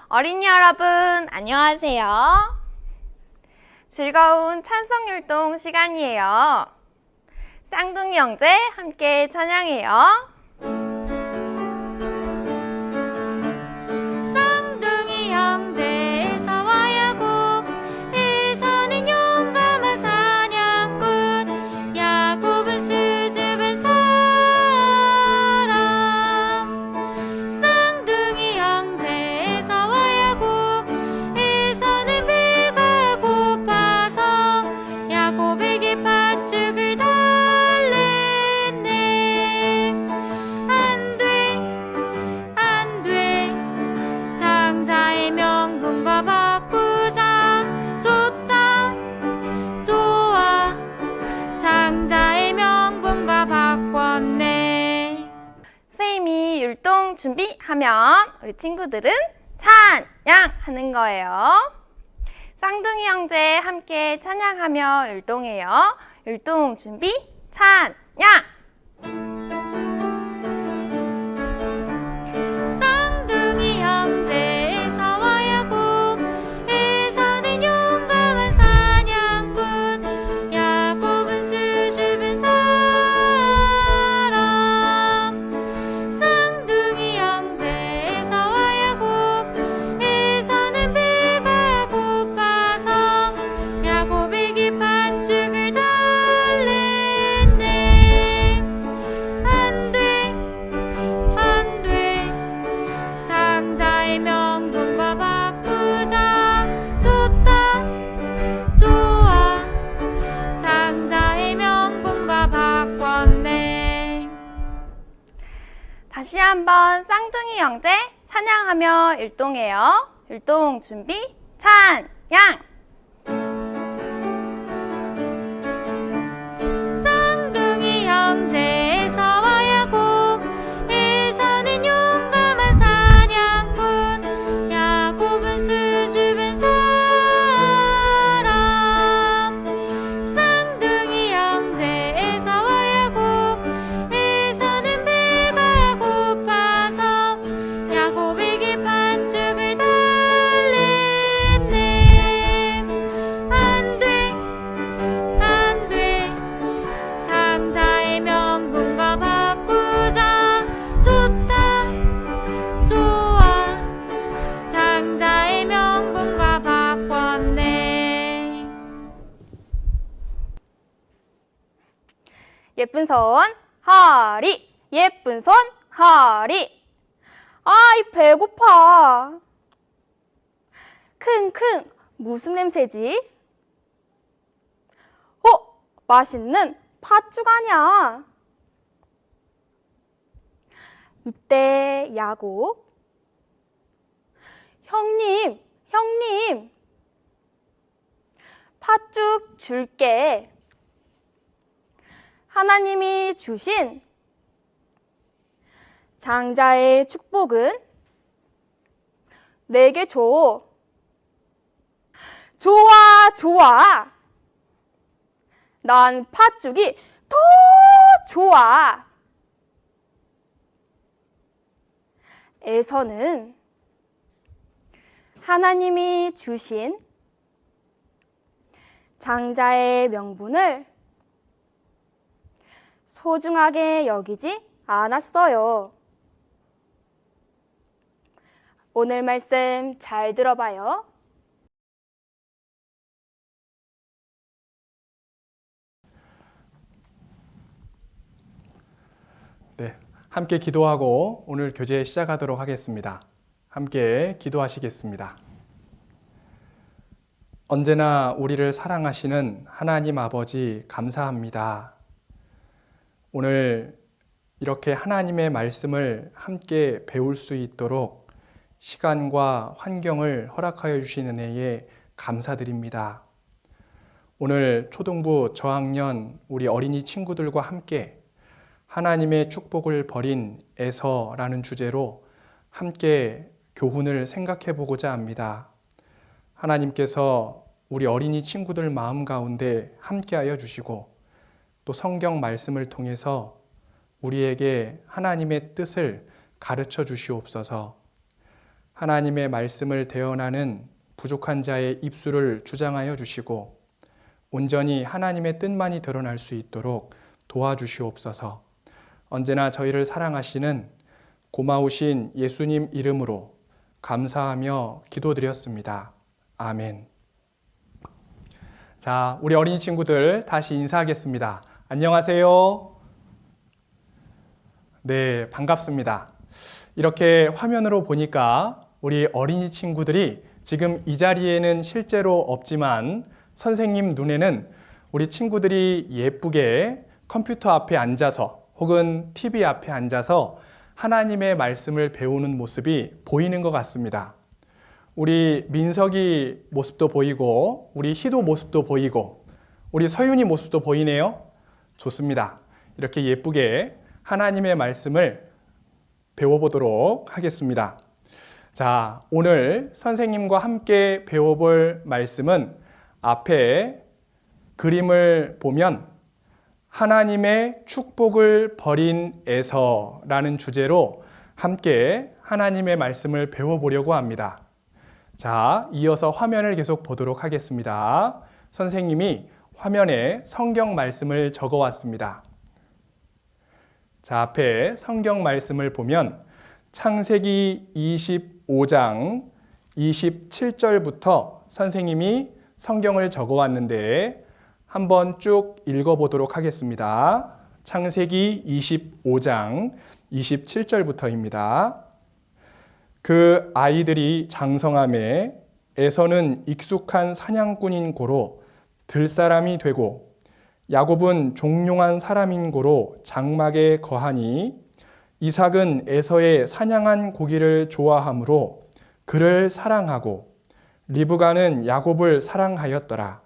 어린이 여러분, 안녕하세요. 즐거운 찬송율동 시간이에요. 쌍둥이 형제 함께 찬양해요. 쌍둥이 형제 에서와 야곱, 에서는 용감한 사냥꾼, 야곱은 수줍은 사람. 쌍둥이 형제 에서와 야곱, 에서는 배가 고파서 야곱에게 팥죽을 달랬네. 안돼 장자의 명분과 바꾸자. 좋다 좋아, 장자의 명분과 바꿨네. 선생님이 율동 준비하면 우리 친구들은 찬양하는 거예요. 쌍둥이 형제 함께 찬양하며 율동해요. 율동 준비, 찬양! 쌍둥이 형제 에서와 야곱, 에서는 용감한 사냥꾼, 야곱은 수줍은 사람. 쌍둥이 형제 에서와 야곱, 에서는 배가 고파서 야곱에게 팥죽을 달랬네. 안돼 장자의 명분과 바꾸자. 좋다 좋아, 장자의 명분과 바꿨네. 다시 한번 쌍둥이 형제 찬양하며 율동해요. 율동 준비, 찬양! 쌍둥이 형제 에서와 야곱, 에서는 용감한 사냥꾼, 야곱은 수줍은 사람. 쌍둥이 형제 에서와 야곱, 에서는 배가 고파서 야곱에게 팥죽을 달랬네. 안돼 장자의 명분과 바꾸자. 좋다 좋아, 장자의 명분과 바꿨네. 예쁜 손 허리, 예쁜 손 허리. 아이 배고파. 킁킁 무슨 냄새지? 맛있는 팥죽 아냐? 이때 야곱, 형님 팥죽 줄게. 하나님이 주신 장자의 축복은 내게 줘. 좋아. 난 팥죽이 더 좋아. 에서는 하나님이 주신 장자의 명분을 소중하게 여기지 않았어요. 오늘 말씀 잘 들어봐요. 네, 함께 기도하고 오늘 교제 시작하도록 하겠습니다. 함께 기도하시겠습니다. 언제나 우리를 사랑하시는 하나님 아버지 감사합니다. 오늘 이렇게 하나님의 말씀을 함께 배울 수 있도록 시간과 환경을 허락하여 주신 은혜에 감사드립니다. 오늘 초등부 저학년 우리 어린이 친구들과 함께 하나님의 축복을 버린 에서라는 주제로 함께 교훈을 생각해 보고자 합니다. 하나님께서 우리 어린이 친구들 마음 가운데 함께하여 주시고 또 성경 말씀을 통해서 우리에게 하나님의 뜻을 가르쳐 주시옵소서. 하나님의 말씀을 대언하는 부족한 자의 입술을 주장하여 주시고 온전히 하나님의 뜻만이 드러날 수 있도록 도와주시옵소서. 언제나 저희를 사랑하시는 고마우신 예수님 이름으로 감사하며 기도드렸습니다. 아멘. 자, 우리 어린이 친구들 다시 인사하겠습니다. 안녕하세요. 네, 반갑습니다. 이렇게 화면으로 보니까 우리 어린이 친구들이 지금 이 자리에는 실제로 없지만 선생님 눈에는 우리 친구들이 예쁘게 컴퓨터 앞에 앉아서 혹은 TV 앞에 앉아서 하나님의 말씀을 배우는 모습이 보이는 것 같습니다. 우리 민석이 모습도 보이고 우리 희도 모습도 보이고 우리 서윤이 모습도 보이네요. 좋습니다. 이렇게 예쁘게 하나님의 말씀을 배워보도록 하겠습니다. 자, 오늘 선생님과 함께 배워볼 말씀은 앞에 그림을 보면 하나님의 축복을 버린 에서라는 주제로 함께 하나님의 말씀을 배워보려고 합니다. 자, 이어서 화면을 계속 보도록 하겠습니다. 선생님이 화면에 성경 말씀을 적어 왔습니다. 자, 앞에 성경 말씀을 보면 창세기 25장 27절부터 선생님이 성경을 적어 왔는데 한번 쭉 읽어보도록 하겠습니다. 창세기 25장 27절부터입니다. 그 아이들이 장성함에 에서는 익숙한 사냥꾼인 고로 들사람이 되고 야곱은 종용한 사람인 고로 장막에 거하니 이삭은 에서의 사냥한 고기를 좋아하므로 그를 사랑하고 리브가는 야곱을 사랑하였더라.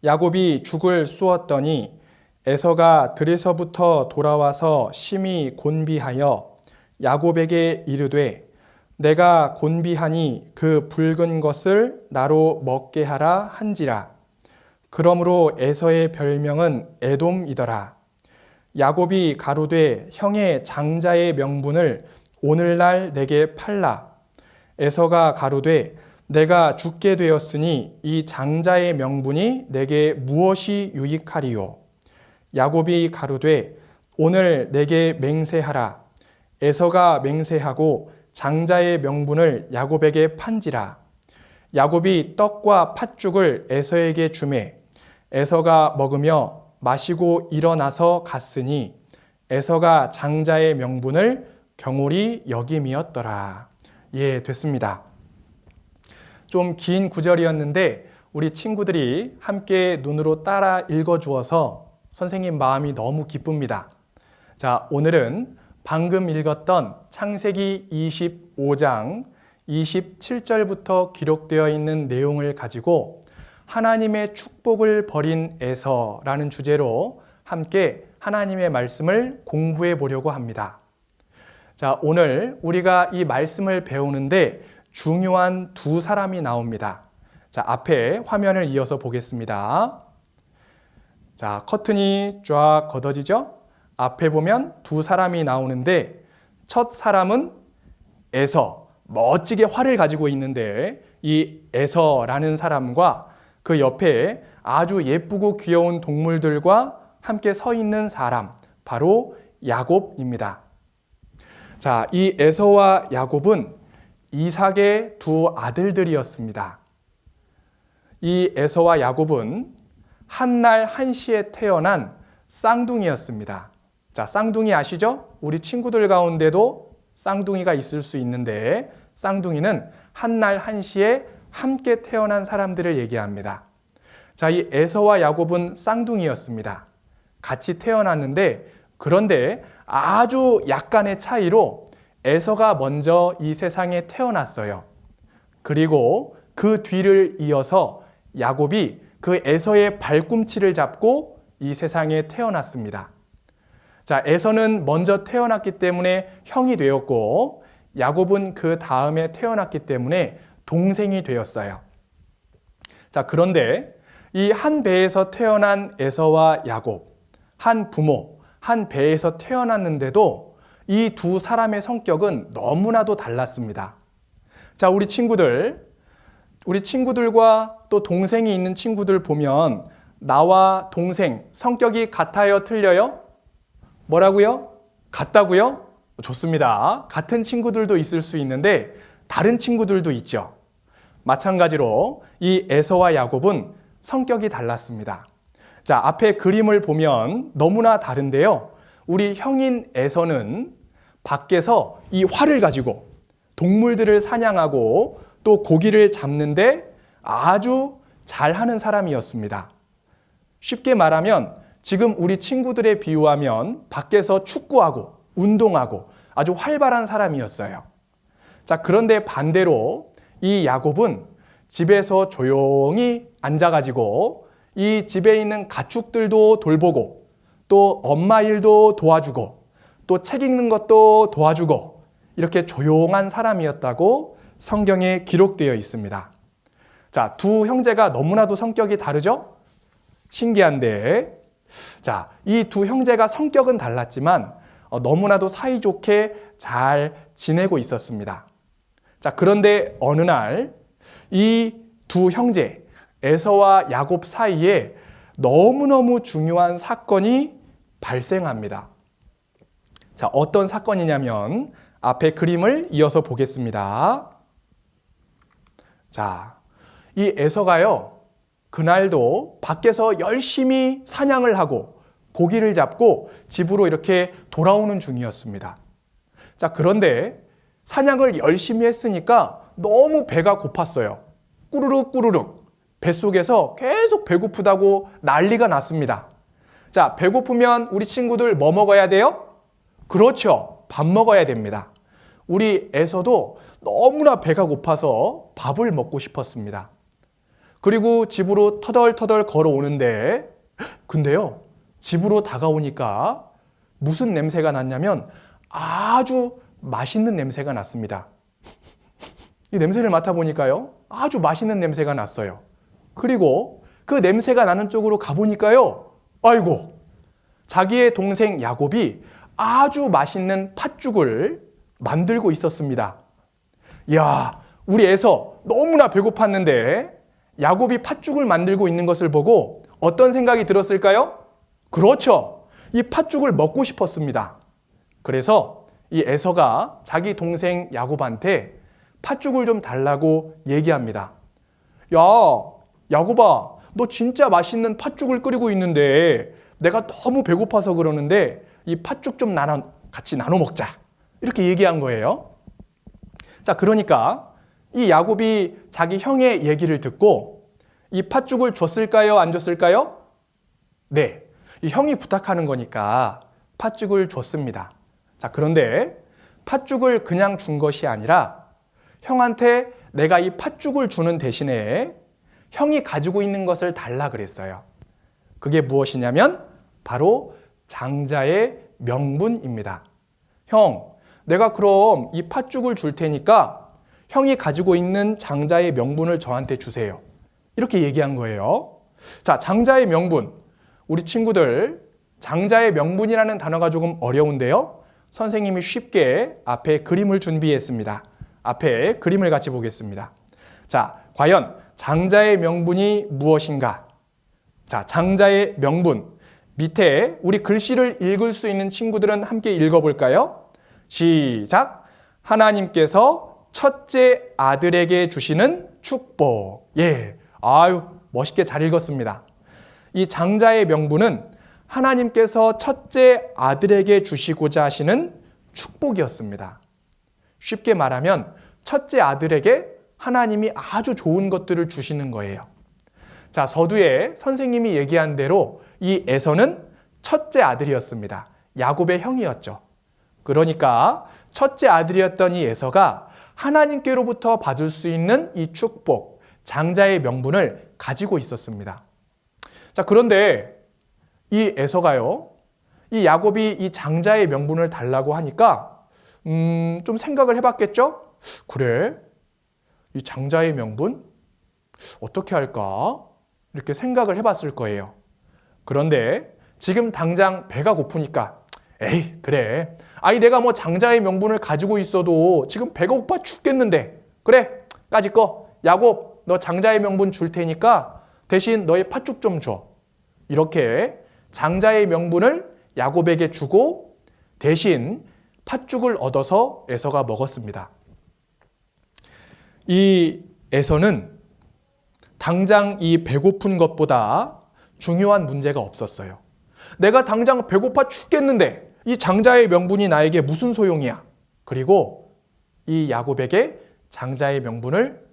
야곱이 죽을 쑤었더니 에서가 들에서부터 돌아와서 심히 곤비하여 야곱에게 이르되 내가 곤비하니 그 붉은 것을 나로 먹게 하라 한지라. 그러므로 에서의 별명은 에돔이더라. 야곱이 가로되 형의 장자의 명분을 오늘날 내게 팔라. 에서가 가로되 내가 죽게 되었으니 이 장자의 명분이 내게 무엇이 유익하리요. 야곱이 가로되 오늘 내게 맹세하라. 에서가 맹세하고 장자의 명분을 야곱에게 판지라. 야곱이 떡과 팥죽을 에서에게 주매 에서가 먹으며 마시고 일어나서 갔으니 에서가 장자의 명분을 경홀히 여김이었더라. 예, 됐습니다. 좀 긴 구절이었는데 우리 친구들이 함께 눈으로 따라 읽어주어서 선생님 마음이 너무 기쁩니다. 자, 오늘은 방금 읽었던 창세기 25장 27절부터 기록되어 있는 내용을 가지고 하나님의 축복을 버린 에서라는 주제로 함께 하나님의 말씀을 공부해 보려고 합니다. 자, 오늘 우리가 이 말씀을 배우는데 중요한 두 사람이 나옵니다. 자, 앞에 화면을 이어서 보겠습니다. 자, 커튼이 쫙 걷어지죠? 앞에 보면 두 사람이 나오는데 첫 사람은 에서, 멋지게 활을 가지고 있는데 이 에서라는 사람과 그 옆에 아주 예쁘고 귀여운 동물들과 함께 서 있는 사람, 바로 야곱입니다. 자, 이 에서와 야곱은 이삭의 두 아들들이었습니다. 이 에서와 야곱은 한날 한시에 태어난 쌍둥이였습니다. 자, 쌍둥이 아시죠? 우리 친구들 가운데도 쌍둥이가 있을 수 있는데 쌍둥이는 한날 한시에 함께 태어난 사람들을 얘기합니다. 자, 이 에서와 야곱은 쌍둥이였습니다. 같이 태어났는데 그런데 아주 약간의 차이로 에서가 먼저 이 세상에 태어났어요. 그리고 그 뒤를 이어서 야곱이 그 에서의 발꿈치를 잡고 이 세상에 태어났습니다. 자, 에서는 먼저 태어났기 때문에 형이 되었고 야곱은 그 다음에 태어났기 때문에 동생이 되었어요. 자, 그런데 이 한 배에서 태어난 에서와 야곱, 한 부모, 한 배에서 태어났는데도 이 두 사람의 성격은 너무나도 달랐습니다. 자, 우리 친구들과 또 동생이 있는 친구들 보면 나와 동생 성격이 같아요, 틀려요? 뭐라고요? 같다고요? 좋습니다. 같은 친구들도 있을 수 있는데 다른 친구들도 있죠. 마찬가지로 이 에서와 야곱은 성격이 달랐습니다. 자, 앞에 그림을 보면 너무나 다른데요. 우리 형인 에서는 밖에서 이 활을 가지고 동물들을 사냥하고 또 고기를 잡는데 아주 잘하는 사람이었습니다. 쉽게 말하면 지금 우리 친구들에 비유하면 밖에서 축구하고 운동하고 아주 활발한 사람이었어요. 자, 그런데 반대로 이 야곱은 집에서 조용히 앉아가지고 이 집에 있는 가축들도 돌보고 또 엄마 일도 도와주고 또 책 읽는 것도 도와주고 이렇게 조용한 사람이었다고 성경에 기록되어 있습니다. 자, 두 형제가 너무나도 성격이 다르죠? 신기한데, 자, 이 두 형제가 성격은 달랐지만 너무나도 사이좋게 잘 지내고 있었습니다. 자, 그런데 어느 날 이 두 형제 에서와 야곱 사이에 너무너무 중요한 사건이 발생합니다. 자, 어떤 사건이냐면 앞에 그림을 이어서 보겠습니다. 자, 이 에서가요, 그날도 밖에서 열심히 사냥을 하고 고기를 잡고 집으로 이렇게 돌아오는 중이었습니다. 자, 그런데 사냥을 열심히 했으니까 너무 배가 고팠어요. 꾸르륵 꾸르륵 뱃속에서 계속 배고프다고 난리가 났습니다. 자, 배고프면 우리 친구들 뭐 먹어야 돼요? 그렇죠. 밥 먹어야 됩니다. 우리 에서도 너무나 배가 고파서 밥을 먹고 싶었습니다. 그리고 집으로 터덜터덜 걸어오는데, 근데요, 집으로 다가오니까 무슨 냄새가 났냐면 아주 맛있는 냄새가 났습니다. 이 냄새를 맡아보니까요, 아주 맛있는 냄새가 났어요. 그리고 그 냄새가 나는 쪽으로 가보니까요, 아이고, 자기의 동생 야곱이 아주 맛있는 팥죽을 만들고 있었습니다. 이야, 우리 에서 너무나 배고팠는데 야곱이 팥죽을 만들고 있는 것을 보고 어떤 생각이 들었을까요? 그렇죠. 이 팥죽을 먹고 싶었습니다. 그래서 이 에서가 자기 동생 야곱한테 팥죽을 좀 달라고 얘기합니다. 야, 야곱아, 너 진짜 맛있는 팥죽을 끓이고 있는데 내가 너무 배고파서 그러는데 이 팥죽 좀 같이 나눠 먹자. 이렇게 얘기한 거예요. 자, 그러니까 이 야곱이 자기 형의 얘기를 듣고 이 팥죽을 줬을까요? 안 줬을까요? 네, 이 형이 부탁하는 거니까 팥죽을 줬습니다. 자, 그런데 팥죽을 그냥 준 것이 아니라 형한테 내가 이 팥죽을 주는 대신에 형이 가지고 있는 것을 달라 그랬어요. 그게 무엇이냐면 바로 장자의 명분입니다. 형, 내가 그럼 이 팥죽을 줄 테니까 형이 가지고 있는 장자의 명분을 저한테 주세요. 이렇게 얘기한 거예요. 자, 장자의 명분. 우리 친구들, 장자의 명분이라는 단어가 조금 어려운데요. 선생님이 쉽게 앞에 그림을 준비했습니다. 앞에 그림을 같이 보겠습니다. 자, 과연 장자의 명분이 무엇인가? 자, 장자의 명분. 밑에 우리 글씨를 읽을 수 있는 친구들은 함께 읽어볼까요? 시작! 하나님께서 첫째 아들에게 주시는 축복. 예, 아유, 멋있게 잘 읽었습니다. 이 장자의 명분은 하나님께서 첫째 아들에게 주시고자 하시는 축복이었습니다. 쉽게 말하면 첫째 아들에게 하나님이 아주 좋은 것들을 주시는 거예요. 자, 서두에 선생님이 얘기한 대로 이 에서는 첫째 아들이었습니다. 야곱의 형이었죠. 그러니까 첫째 아들이었던 이 에서가 하나님께로부터 받을 수 있는 이 축복, 장자의 명분을 가지고 있었습니다. 자, 그런데 이 에서가요, 이 야곱이 이 장자의 명분을 달라고 하니까 좀 생각을 해봤겠죠? 그래, 이 장자의 명분 어떻게 할까? 이렇게 생각을 해봤을 거예요. 그런데 지금 당장 배가 고프니까 에이, 그래, 아니 내가 뭐 장자의 명분을 가지고 있어도 지금 배가 고파 죽겠는데 그래 까짓 거 야곱 너 장자의 명분 줄 테니까 대신 너의 팥죽 좀 줘. 이렇게 장자의 명분을 야곱에게 주고 대신 팥죽을 얻어서 에서가 먹었습니다. 이 에서는 당장 이 배고픈 것보다 중요한 문제가 없었어요. 내가 당장 배고파 죽겠는데 이 장자의 명분이 나에게 무슨 소용이야? 그리고 이 야곱에게 장자의 명분을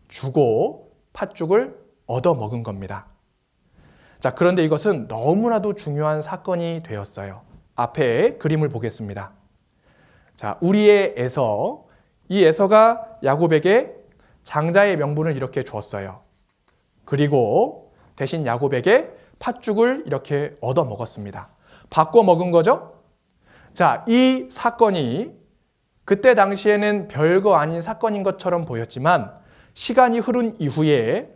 주고 팥죽을 얻어 먹은 겁니다. 자, 그런데 이것은 너무나도 중요한 사건이 되었어요. 앞에 그림을 보겠습니다. 자, 우리의 에서, 이 에서가 야곱에게 장자의 명분을 이렇게 줬어요. 그리고 대신 야곱에게 팥죽을 이렇게 얻어 먹었습니다. 바꿔 먹은 거죠? 자, 이 사건이 그때 당시에는 별거 아닌 사건인 것처럼 보였지만 시간이 흐른 이후에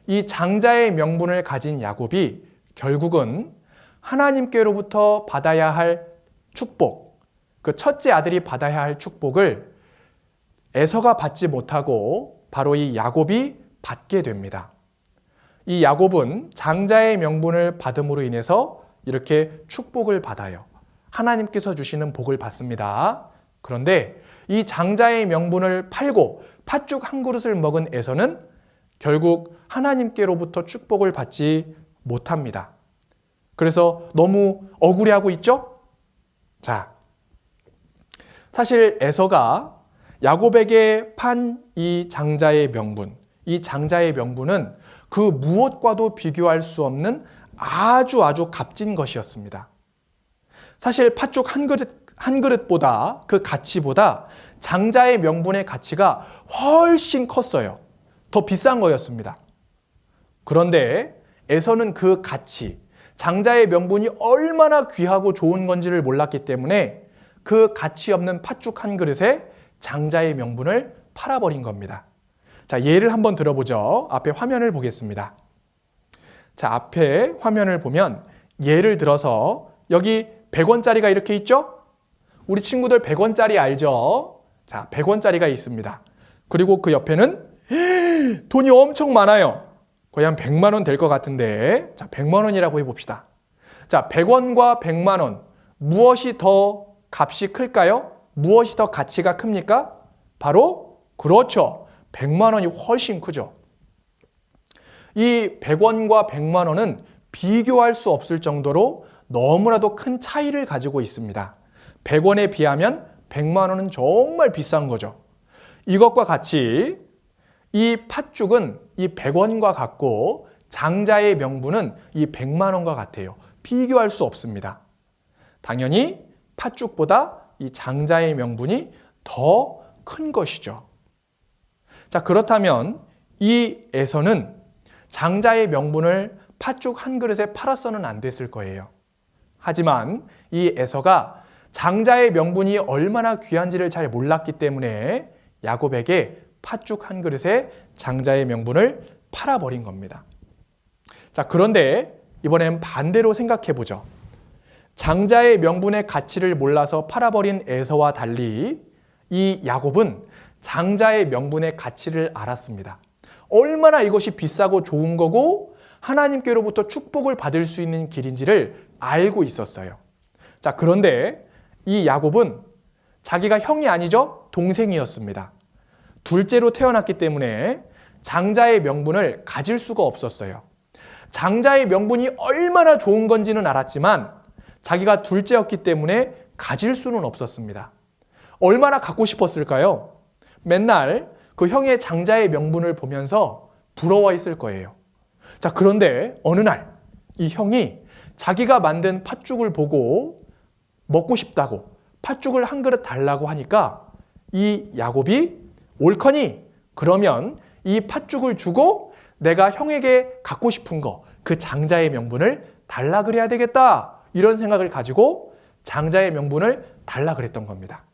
이 장자의 명분을 가진 야곱이 결국은 하나님께로부터 받아야 할 축복, 그 첫째 아들이 받아야 할 축복을 에서가 받지 못하고 바로 이 야곱이 받게 됩니다. 이 야곱은 장자의 명분을 받음으로 인해서 이렇게 축복을 받아요. 하나님께서 주시는 복을 받습니다. 그런데 이 장자의 명분을 팔고 팥죽 한 그릇을 먹은 에서는 결국 하나님께로부터 축복을 받지 못합니다. 그래서 너무 억울해하고 있죠? 자, 사실 에서가 야곱에게 판 이 장자의 명분, 이 장자의 명분은 그 무엇과도 비교할 수 없는 아주 값진 것이었습니다. 사실 팥죽 한 그릇보다 그 가치보다 장자의 명분의 가치가 훨씬 컸어요. 더 비싼 거였습니다. 그런데 에서는 그 가치, 장자의 명분이 얼마나 귀하고 좋은 건지를 몰랐기 때문에 그 가치 없는 팥죽 한 그릇에 장자의 명분을 팔아버린 겁니다. 자, 예를 한번 들어보죠. 앞에 화면을 보겠습니다. 자, 앞에 화면을 보면 예를 들어서 여기 100원짜리가 이렇게 있죠? 우리 친구들 100원짜리 알죠? 자, 100원짜리가 있습니다. 그리고 그 옆에는 돈이 엄청 많아요. 거의 한 100만 원 될 것 같은데, 자, 100만 원이라고 해봅시다. 자, 100원과 100만 원, 무엇이 더 값이 클까요? 무엇이 더 가치가 큽니까? 바로 그렇죠. 100만 원이 훨씬 크죠. 이 100원과 100만 원은 비교할 수 없을 정도로 너무나도 큰 차이를 가지고 있습니다. 100원에 비하면 100만 원은 정말 비싼 거죠. 이것과 같이 이 팥죽은 이 100원과 같고 장자의 명분은 이 100만 원과 같아요. 비교할 수 없습니다. 당연히 팥죽보다 이 장자의 명분이 더 큰 것이죠. 자, 그렇다면 이 에서는 장자의 명분을 팥죽 한 그릇에 팔아서는 안 됐을 거예요. 하지만 이 에서가 장자의 명분이 얼마나 귀한지를 잘 몰랐기 때문에 야곱에게 팥죽 한 그릇에 장자의 명분을 팔아버린 겁니다. 자, 그런데 이번엔 반대로 생각해 보죠. 장자의 명분의 가치를 몰라서 팔아버린 에서와 달리 이 야곱은 장자의 명분의 가치를 알았습니다. 얼마나 이것이 비싸고 좋은 거고 하나님께로부터 축복을 받을 수 있는 길인지를 알고 있었어요. 자, 그런데 이 야곱은 자기가 형이 아니죠? 동생이었습니다. 둘째로 태어났기 때문에 장자의 명분을 가질 수가 없었어요. 장자의 명분이 얼마나 좋은 건지는 알았지만 자기가 둘째였기 때문에 가질 수는 없었습니다. 얼마나 갖고 싶었을까요? 맨날 그 형의 장자의 명분을 보면서 부러워했을 거예요. 자, 그런데 어느 날 이 형이 자기가 만든 팥죽을 보고 먹고 싶다고 팥죽을 한 그릇 달라고 하니까 이 야곱이 옳거니 그러면 이 팥죽을 주고 내가 형에게 갖고 싶은 거, 그 장자의 명분을 달라 그래야 되겠다. 이런 생각을 가지고 장자의 명분을 달라 그랬던 겁니다.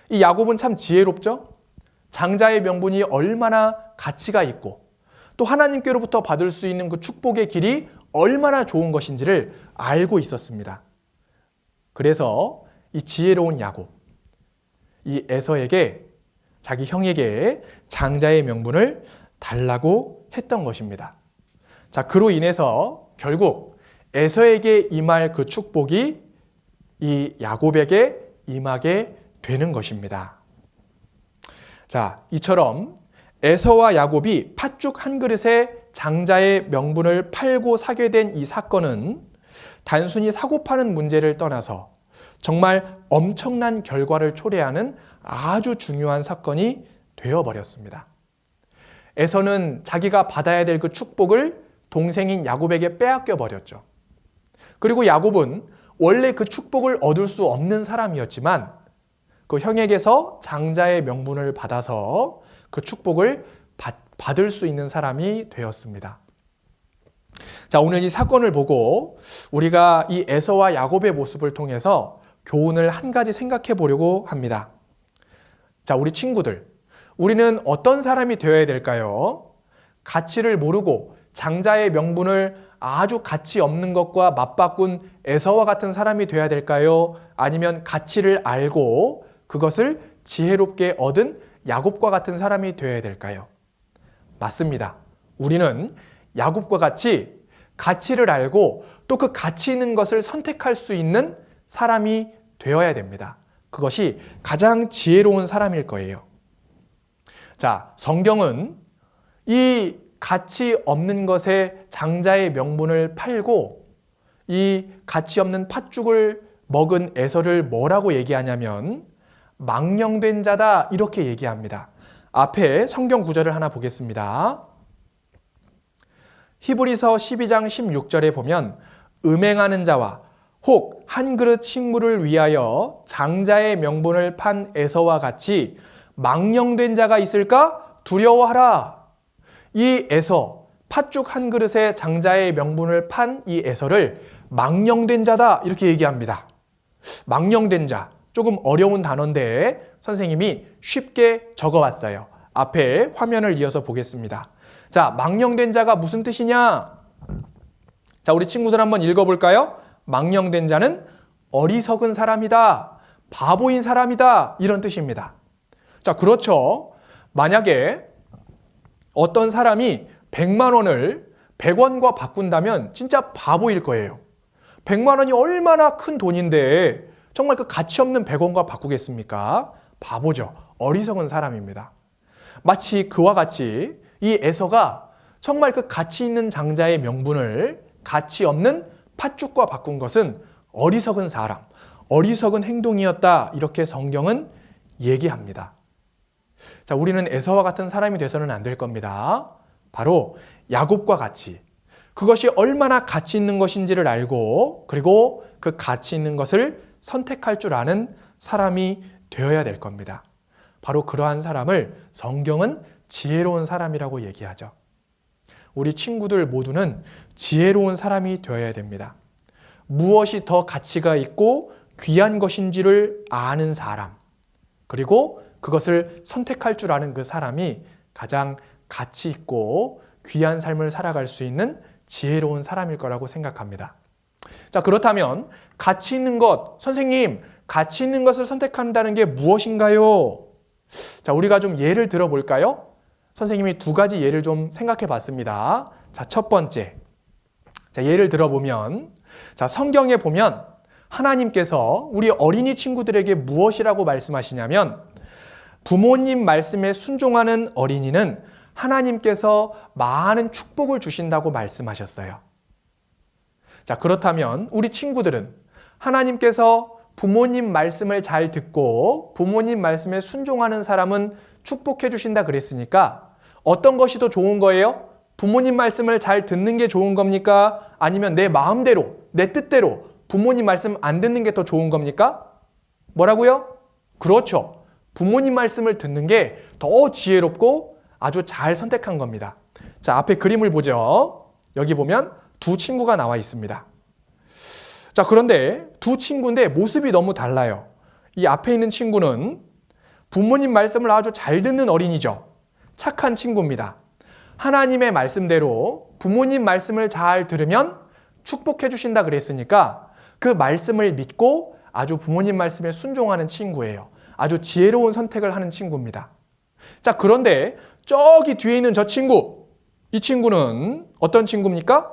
이 야곱은 참 지혜롭죠? 장자의 명분이 얼마나 가치가 있고 또 하나님께로부터 받을 수 있는 그 축복의 길이 얼마나 좋은 것인지를 알고 있었습니다. 그래서 이 지혜로운 야곱, 이 에서에게 자기 형에게 장자의 명분을 달라고 했던 것입니다. 자, 그로 인해서 결국 에서에게 임할 그 축복이 이 야곱에게 임하게 되는 것입니다. 자, 이처럼 에서와 야곱이 팥죽 한 그릇에 장자의 명분을 팔고 사게 된 이 사건은 단순히 사고 파는 문제를 떠나서 정말 엄청난 결과를 초래하는 아주 중요한 사건이 되어버렸습니다. 에서는 자기가 받아야 될 그 축복을 동생인 야곱에게 빼앗겨 버렸죠. 그리고 야곱은 원래 그 축복을 얻을 수 없는 사람이었지만 그 형에게서 장자의 명분을 받아서 그 축복을 받을 수 있는 사람이 되었습니다. 자, 오늘 이 사건을 보고 우리가 이 에서와 야곱의 모습을 통해서 교훈을 한 가지 생각해 보려고 합니다. 자, 우리 친구들, 우리는 어떤 사람이 되어야 될까요? 가치를 모르고 장자의 명분을 아주 가치 없는 것과 맞바꾼 에서와 같은 사람이 되어야 될까요? 아니면 가치를 알고 그것을 지혜롭게 얻은 야곱과 같은 사람이 되어야 될까요? 맞습니다. 우리는 야곱과 같이 가치를 알고 또 그 가치 있는 것을 선택할 수 있는 사람이 되어야 됩니다. 그것이 가장 지혜로운 사람일 거예요. 자, 성경은 이 가치 없는 것에 장자의 명분을 팔고 이 가치 없는 팥죽을 먹은 에서를 뭐라고 얘기하냐면 망령된 자다 이렇게 얘기합니다. 앞에 성경 구절을 하나 보겠습니다. 히브리서 12장 16절에 보면 음행하는 자와 혹 한 그릇 식물을 위하여 장자의 명분을 판 에서와 같이 망령된 자가 있을까? 두려워하라. 이 에서, 팥죽 한 그릇에 장자의 명분을 판 이 에서를 망령된 자다 이렇게 얘기합니다. 망령된 자, 조금 어려운 단어인데 선생님이 쉽게 적어왔어요. 앞에 화면을 이어서 보겠습니다. 자, 망령된 자가 무슨 뜻이냐? 자, 우리 친구들 한번 읽어볼까요? 망령된 자는 어리석은 사람이다, 바보인 사람이다 이런 뜻입니다. 자, 그렇죠. 만약에 어떤 사람이 100만 원을 100원과 바꾼다면 진짜 바보일 거예요. 100만 원이 얼마나 큰 돈인데 정말 그 가치 없는 100원과 바꾸겠습니까? 바보죠. 어리석은 사람입니다. 마치 그와 같이 이 에서가 정말 그 가치 있는 장자의 명분을 가치 없는 팥죽과 바꾼 것은 어리석은 사람, 어리석은 행동이었다 이렇게 성경은 얘기합니다. 자, 우리는 에서와 같은 사람이 돼서는 안 될 겁니다. 바로 야곱과 같이 그것이 얼마나 가치 있는 것인지를 알고 그리고 그 가치 있는 것을 선택할 줄 아는 사람이 되어야 될 겁니다. 바로 그러한 사람을 성경은 지혜로운 사람이라고 얘기하죠. 우리 친구들 모두는 지혜로운 사람이 되어야 됩니다. 무엇이 더 가치가 있고 귀한 것인지를 아는 사람, 그리고 그것을 선택할 줄 아는 그 사람이 가장 가치 있고 귀한 삶을 살아갈 수 있는 지혜로운 사람일 거라고 생각합니다. 자, 그렇다면 가치 있는 것, 선생님, 가치 있는 것을 선택한다는 게 무엇인가요? 자, 우리가 좀 예를 들어볼까요? 선생님이 두 가지 예를 좀 생각해 봤습니다. 자, 첫 번째. 자, 예를 들어보면, 자, 성경에 보면 하나님께서 우리 어린이 친구들에게 무엇이라고 말씀하시냐면 부모님 말씀에 순종하는 어린이는 하나님께서 많은 축복을 주신다고 말씀하셨어요. 자, 그렇다면 우리 친구들은 하나님께서 부모님 말씀을 잘 듣고 부모님 말씀에 순종하는 사람은 축복해 주신다 그랬으니까 어떤 것이 더 좋은 거예요? 부모님 말씀을 잘 듣는 게 좋은 겁니까? 아니면 내 마음대로, 내 뜻대로 부모님 말씀 안 듣는 게 더 좋은 겁니까? 뭐라고요? 그렇죠. 부모님 말씀을 듣는 게 더 지혜롭고 아주 잘 선택한 겁니다. 자, 앞에 그림을 보죠. 여기 보면 두 친구가 나와 있습니다. 자, 그런데 두 친구인데 모습이 너무 달라요. 이 앞에 있는 친구는 부모님 말씀을 아주 잘 듣는 어린이죠. 착한 친구입니다. 하나님의 말씀대로 부모님 말씀을 잘 들으면 축복해 주신다 그랬으니까 그 말씀을 믿고 아주 부모님 말씀에 순종하는 친구예요. 아주 지혜로운 선택을 하는 친구입니다. 자, 그런데 저기 뒤에 있는 저 친구, 이 친구는 어떤 친구입니까?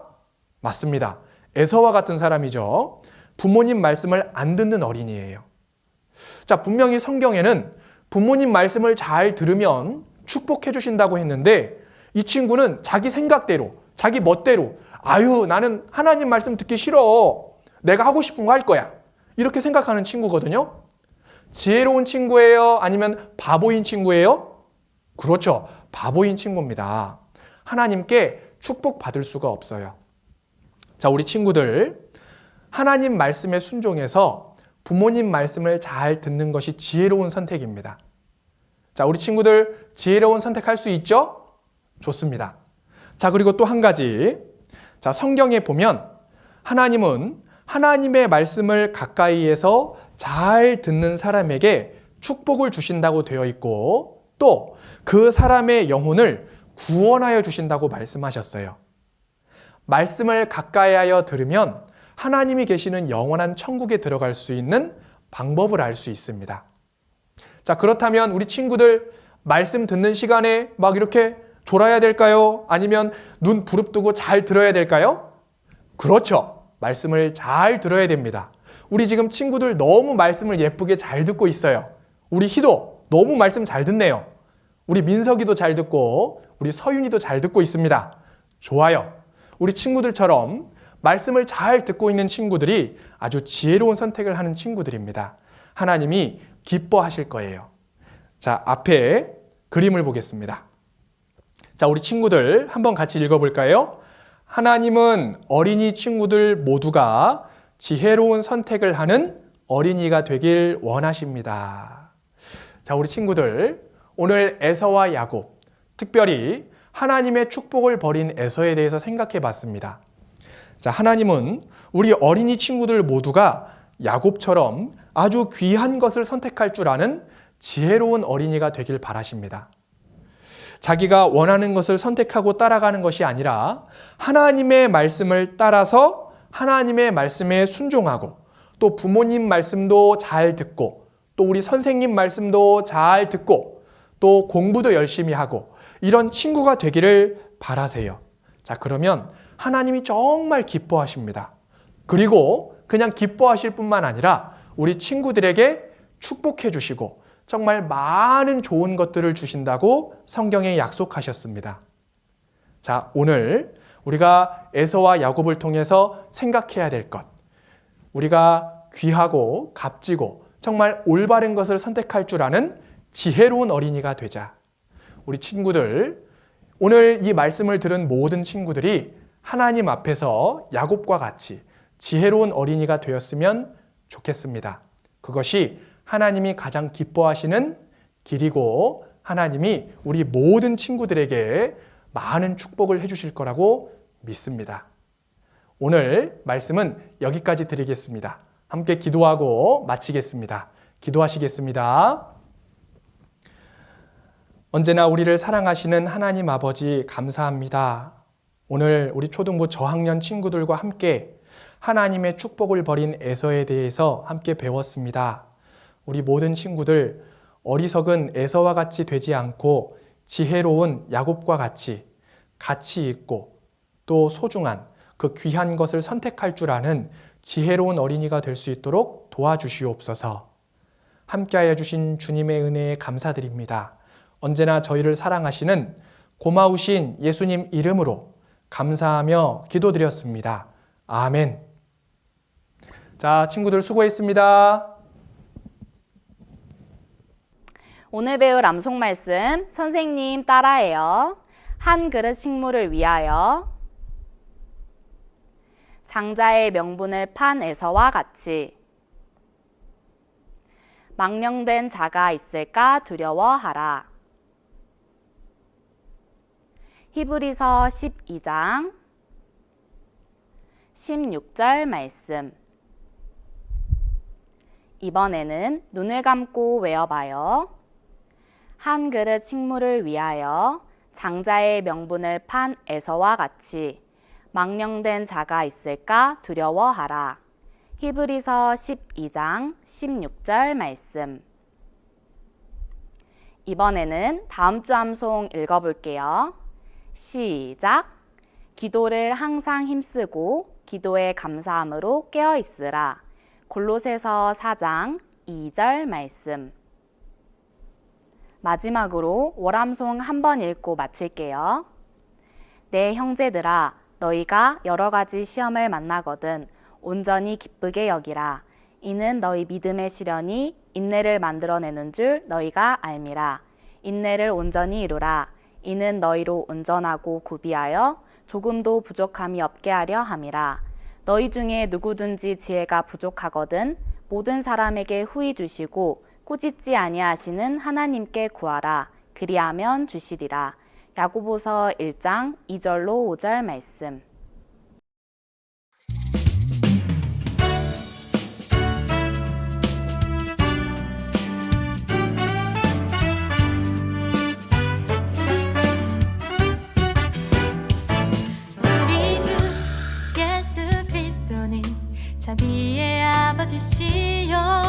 맞습니다. 에서와 같은 사람이죠. 부모님 말씀을 안 듣는 어린이예요. 자, 분명히 성경에는 부모님 말씀을 잘 들으면 축복해 주신다고 했는데 이 친구는 자기 생각대로, 자기 멋대로 아유, 나는 하나님 말씀 듣기 싫어. 내가 하고 싶은 거 할 거야. 이렇게 생각하는 친구거든요. 지혜로운 친구예요? 아니면 바보인 친구예요? 그렇죠. 바보인 친구입니다. 하나님께 축복받을 수가 없어요. 자, 우리 친구들, 하나님 말씀에 순종해서 부모님 말씀을 잘 듣는 것이 지혜로운 선택입니다. 자, 우리 친구들 지혜로운 선택할 수 있죠? 좋습니다. 자, 그리고 또 한 가지. 자, 성경에 보면 하나님은 하나님의 말씀을 가까이에서 잘 듣는 사람에게 축복을 주신다고 되어 있고 또 그 사람의 영혼을 구원하여 주신다고 말씀하셨어요. 말씀을 가까이하여 들으면 하나님이 계시는 영원한 천국에 들어갈 수 있는 방법을 알 수 있습니다. 자, 그렇다면 우리 친구들 말씀 듣는 시간에 막 이렇게 졸아야 될까요? 아니면 눈 부릅뜨고 잘 들어야 될까요? 그렇죠. 말씀을 잘 들어야 됩니다. 우리 지금 친구들 너무 말씀을 예쁘게 잘 듣고 있어요. 우리 희도 너무 말씀 잘 듣네요. 우리 민석이도 잘 듣고 우리 서윤이도 잘 듣고 있습니다. 좋아요. 우리 친구들처럼 말씀을 잘 듣고 있는 친구들이 아주 지혜로운 선택을 하는 친구들입니다. 하나님이 기뻐하실 거예요. 자, 앞에 그림을 보겠습니다. 자, 우리 친구들 한번 같이 읽어볼까요? 하나님은 어린이 친구들 모두가 지혜로운 선택을 하는 어린이가 되길 원하십니다. 자, 우리 친구들, 오늘 에서와 야곱, 특별히 하나님의 축복을 버린 에서에 대해서 생각해 봤습니다. 자, 하나님은 우리 어린이 친구들 모두가 야곱처럼 아주 귀한 것을 선택할 줄 아는 지혜로운 어린이가 되길 바라십니다. 자기가 원하는 것을 선택하고 따라가는 것이 아니라 하나님의 말씀을 따라서 하나님의 말씀에 순종하고 또 부모님 말씀도 잘 듣고 또 우리 선생님 말씀도 잘 듣고 또 공부도 열심히 하고 이런 친구가 되기를 바라세요. 자, 그러면 하나님이 정말 기뻐하십니다. 그리고 그냥 기뻐하실 뿐만 아니라 우리 친구들에게 축복해 주시고 정말 많은 좋은 것들을 주신다고 성경에 약속하셨습니다. 자, 오늘 우리가 에서와 야곱을 통해서 생각해야 될 것, 우리가 귀하고 값지고 정말 올바른 것을 선택할 줄 아는 지혜로운 어린이가 되자. 우리 친구들, 오늘 이 말씀을 들은 모든 친구들이 하나님 앞에서 야곱과 같이 지혜로운 어린이가 되었으면 좋겠습니다. 그것이 하나님이 가장 기뻐하시는 길이고 하나님이 우리 모든 친구들에게 많은 축복을 해주실 거라고 믿습니다. 오늘 말씀은 여기까지 드리겠습니다. 함께 기도하고 마치겠습니다. 기도하시겠습니다. 언제나 우리를 사랑하시는 하나님 아버지 감사합니다. 오늘 우리 초등부 저학년 친구들과 함께 하나님의 축복을 버린 에서에 대해서 함께 배웠습니다. 우리 모든 친구들 어리석은 에서와 같이 되지 않고 지혜로운 야곱과 같이 가치 있고 또 소중한 그 귀한 것을 선택할 줄 아는 지혜로운 어린이가 될 수 있도록 도와주시옵소서. 함께하여 주신 주님의 은혜에 감사드립니다. 언제나 저희를 사랑하시는 고마우신 예수님 이름으로 감사하며 기도드렸습니다. 아멘. 자, 친구들 수고했습니다. 오늘 배울 암송 말씀 선생님 따라해요. 한 그릇 식물을 위하여 장자의 명분을 판 에서와 같이 망령된 자가 있을까 두려워하라. 히브리서 12장 16절 말씀. 이번에는 눈을 감고 외워봐요. 한 그릇 식물을 위하여 장자의 명분을 판 에서와 같이 망령된 자가 있을까 두려워하라. 히브리서 12장 16절 말씀. 이번에는 다음 주 암송 읽어볼게요. 시작. 기도를 항상 힘쓰고 기도에 감사함으로 깨어 있으라. 골로새서 4장 2절 말씀. 마지막으로 월암송 한번 읽고 마칠게요. 내 형제들아, 너희가 여러 가지 시험을 만나거든 온전히 기쁘게 여기라. 이는 너희 믿음의 시련이 인내를 만들어내는 줄 너희가 알미라. 인내를 온전히 이루라. 이는 너희로 온전하고 구비하여 조금도 부족함이 없게 하려 함이라. 너희 중에 누구든지 지혜가 부족하거든 모든 사람에게 후히 주시고 꾸짖지 아니하시는 하나님께 구하라. 그리하면 주시리라. 야고보서 1장 2절로 5절 말씀. 우리 주 예수 그리스도는 자비의 아버지시여